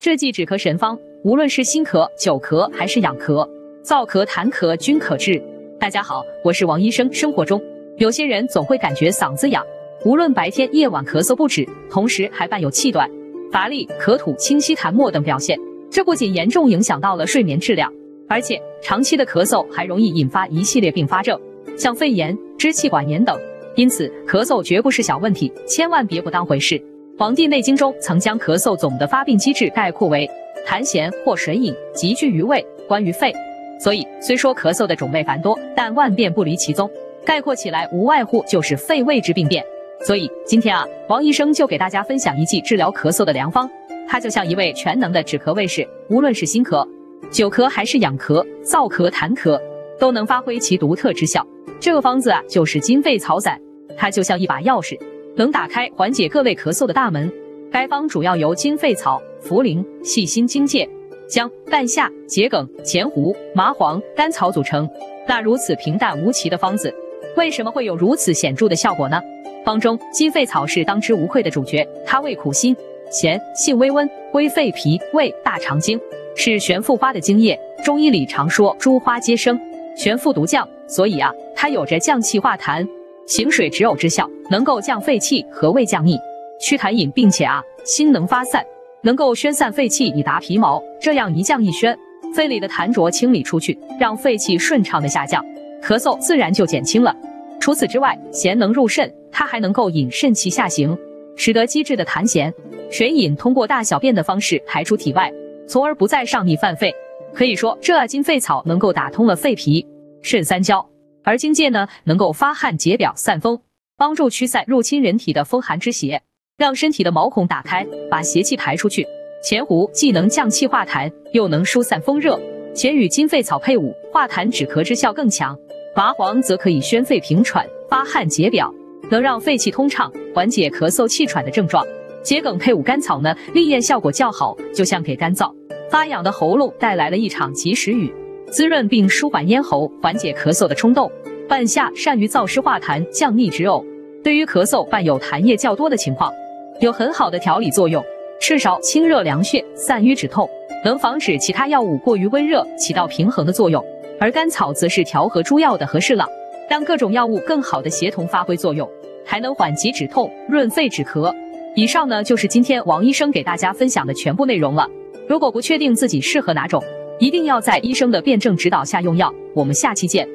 这剂止咳神方，无论是心咳、久咳还是痒咳、燥咳、痰咳均可治。大家好，我是王医生。生活中，有些人总会感觉嗓子痒，无论白天夜晚咳嗽不止，同时还伴有气短、乏力、咳吐、清晰痰沫等表现。这不仅严重影响到了睡眠质量，而且长期的咳嗽还容易引发一系列并发症，像肺炎、支气管炎等。因此，咳嗽绝不是小问题，千万别不当回事。《黄帝内经》中曾将咳嗽总的发病机制概括为痰涎或水饮，集聚于胃，关于肺。所以，虽说咳嗽的种类繁多，但万变不离其宗，概括起来无外乎就是肺胃之病变。所以今天王医生就给大家分享一剂治疗咳嗽的良方，它就像一位全能的止咳卫士，无论是心咳、久咳还是痒咳、燥咳、痰咳，都能发挥其独特之效。这个方子就是金沸草散，它就像一把钥匙，能打开缓解各类咳嗽的大门。该方主要由金沸草、茯苓、细辛、荆芥、姜、半夏、桔梗、前胡、麻黄、甘草组成。那如此平淡无奇的方子，为什么会有如此显著的效果呢？方中金沸草是当之无愧的主角，它味苦辛咸，性微温，归肺脾胃大肠经，是玄附花的精液。中医里常说诸花皆生，玄附独降，所以它有着降气化痰、行水止呕之效，能够降肺气和胃降逆、祛痰饮，并且辛能发散，能够宣散肺气以达皮毛，这样一降一宣，肺里的痰浊清理出去，让肺气顺畅的下降，咳嗽自然就减轻了。除此之外，咸能入肾，它还能够引肾气下行，使得积滞的痰涎、水饮通过大小便的方式排出体外，从而不再上逆犯肺。可以说，这金沸草能够打通了肺脾肾三焦，而荆芥呢，能够发汗解表散风，帮助驱散入侵人体的风寒之邪，让身体的毛孔打开，把邪气排出去。前胡既能降气化痰，又能疏散风热，且与金沸草配伍，化痰止咳之效更强。麻黄则可以宣肺平喘、发汗解表，能让肺气通畅，缓解咳嗽气喘的症状。桔梗配伍甘草呢，利咽效果较好，就像给干燥发痒的喉咙带来了一场及时雨，滋润并舒缓咽喉，缓解咳嗽的冲动。半夏善于燥湿化痰、降逆止呕，对于咳嗽伴有痰液较多的情况，有很好的调理作用。赤芍清热凉血、散瘀止痛，能防止其他药物过于温热，起到平衡的作用。而甘草则是调和诸药的和事佬，让各种药物更好的协同发挥作用，还能缓急止痛、润肺止咳。以上呢，就是今天王医生给大家分享的全部内容了。如果不确定自己适合哪种，一定要在医生的辩证指导下用药。我们下期见。